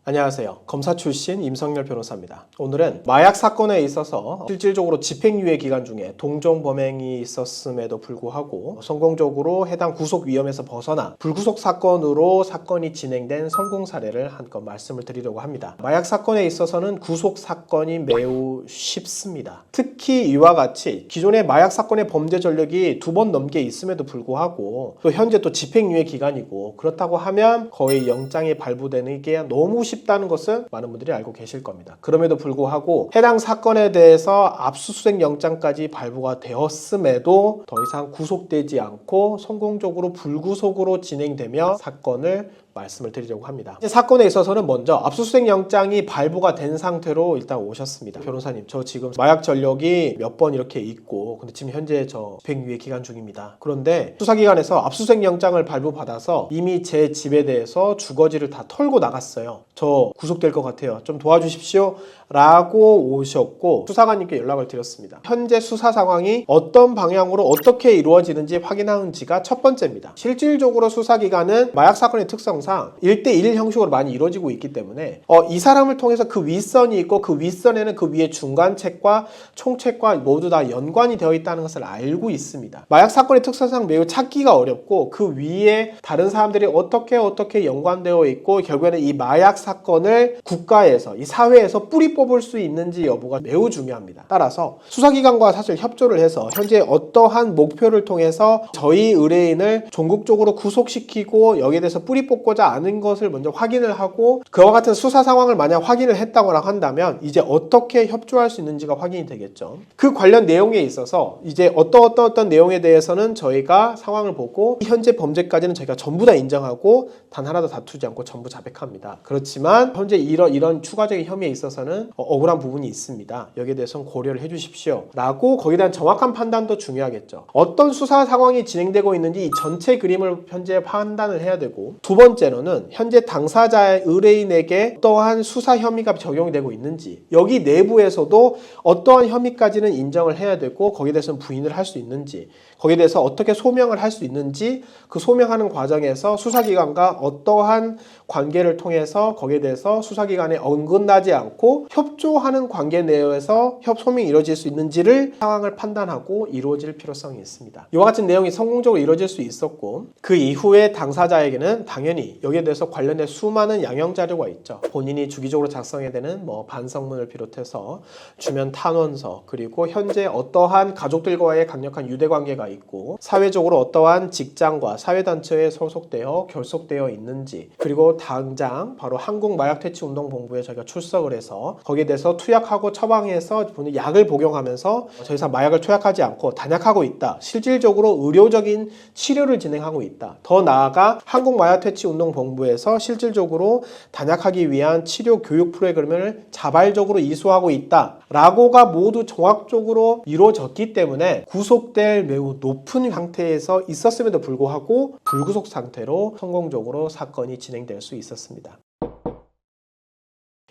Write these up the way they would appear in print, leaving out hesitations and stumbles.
안녕하세요. 검사 출신 임성열 변호사입니다. 오늘은 마약 사건에 있어서 실질적으로 집행유예 기간 중에 동종 범행이 있었음에도 불구하고 성공적으로 해당 구속 위험에서 벗어나 불구속 사건으로 사건이 진행된 성공 사례를 한껏 말씀을 드리려고 합니다. 마약 사건에 있어서는 구속 사건이 매우 쉽습니다. 특히 이와 같이 기존의 마약 사건의 범죄 전력이 2번 넘게 있음에도 불구하고 또 현재 또 집행유예 기간이고 그렇다고 하면 거의 영장이 발부되는 게 너무 쉽다는 것은 많은 분들이 알고 계실 겁니다. 그럼에도 불구하고 해당 사건에 대해서 압수수색 영장까지 발부가 되었음에도 더 이상 구속되지 않고 성공적으로 불구속으로 진행되며 사건을 말씀을 드리려고 합니다. 사건에 있어서는 먼저 압수수색 영장이 발부가 된 상태로 일단 오셨습니다. 변호사님, 저 지금 마약 전력이 몇 번 이렇게 있고 근데 지금 현재 저 집행유예 기간 중입니다. 그런데 수사기관에서 압수수색 영장을 발부받아서 이미 제 집에 대해서 주거지를 다 털고 나갔어요. 저 구속될 것 같아요. 좀 도와주십시오 라고 오셨고 수사관님께 연락을 드렸습니다. 현재 수사 상황이 어떤 방향으로 어떻게 이루어지는지 확인하는지가 첫 번째입니다. 실질적으로 수사기관은 마약 사건의 특성상 1대1 형식으로 많이 이루어지고 있기 때문에 이 사람을 통해서 그 윗선이 있고 그 윗선에는 그 위에 중간책과 총책과 모두 다 연관이 되어 있다는 것을 알고 있습니다. 마약 사건의 특성상 매우 찾기가 어렵고 그 위에 다른 사람들이 어떻게 연관되어 있고 결국에는 이 마약 사건을 국가에서 이 사회에서 뿌리 뽑을 수 있는지 여부가 매우 중요합니다. 따라서 수사기관과 사실 협조를 해서 현재 어떠한 목표를 통해서 저희 의뢰인을 전국적으로 구속시키고 여기에 대해서 뿌리 뽑고자 하는 것을 먼저 확인을 하고 그와 같은 수사 상황을 만약 확인을 했다거나 한다면 이제 어떻게 협조할 수 있는지가 확인이 되겠죠. 그 관련 내용에 있어서 이제 어떤 내용에 대해서는 저희가 상황을 보고 현재 범죄까지는 저희가 전부 다 인정하고 단 하나도 다투지 않고 전부 자백합니다. 그렇지만 현재 이런 추가적인 혐의에 있어서는 억울한 부분이 있습니다. 여기에 대해서는 고려를 해주십시오 라고 거기에 대한 정확한 판단도 중요하겠죠. 어떤 수사 상황이 진행되고 있는지 이 전체 그림을 현재 판단을 해야 되고 두 번째로는 현재 당사자의 의뢰인에게 어떠한 수사 혐의가 적용이 되고 있는지 여기 내부에서도 어떠한 혐의까지는 인정을 해야 되고 거기에 대해서는 부인을 할 수 있는지 거기에 대해서 어떻게 소명을 할 수 있는지 그 소명하는 과정에서 수사기관과 어떠한 관계를 통해서 거기에 대해서 수사기관에 어긋나지 않고 협조하는 관계 내에서 소명이 이루어질 수 있는지를 상황을 판단하고 이루어질 필요성이 있습니다. 이와 같은 내용이 성공적으로 이루어질 수 있었고 그 이후에 당사자에게는 당연히 여기에 대해서 관련된 수많은 양형자료가 있죠. 본인이 주기적으로 작성해야 되는 반성문을 비롯해서 주변 탄원서 그리고 현재 어떠한 가족들과의 강력한 유대관계가 있고 사회적으로 어떠한 직장과 사회단체에 소속되어 결속되어 있는지 그리고 당장 바로 한국마약퇴치운동본부에 저희가 출석을 해서 거기에 대해서 투약하고 처방해서 약을 복용하면서 더 이상 마약을 투약하지 않고 단약하고 있다. 실질적으로 의료적인 치료를 진행하고 있다. 더 나아가 한국마약퇴치운동본부에서 실질적으로 단약하기 위한 치료 교육 프로그램을 자발적으로 이수하고 있다. 라고가 모두 종합적으로 이루어졌기 때문에 구속될 매우 높은 상태에서 있었음에도 불구하고 불구속 상태로 성공적으로 사건이 진행될 수 있었습니다.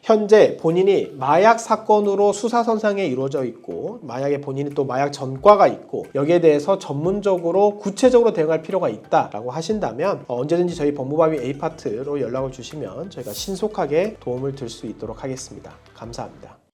현재 본인이 마약 사건으로 수사선상에 이루어져 있고 마약에 본인이 또 마약 전과가 있고 여기에 대해서 전문적으로 구체적으로 대응할 필요가 있다라고 하신다면 언제든지 저희 법무법인 A파트로 연락을 주시면 저희가 신속하게 도움을 드릴 수 있도록 하겠습니다. 감사합니다.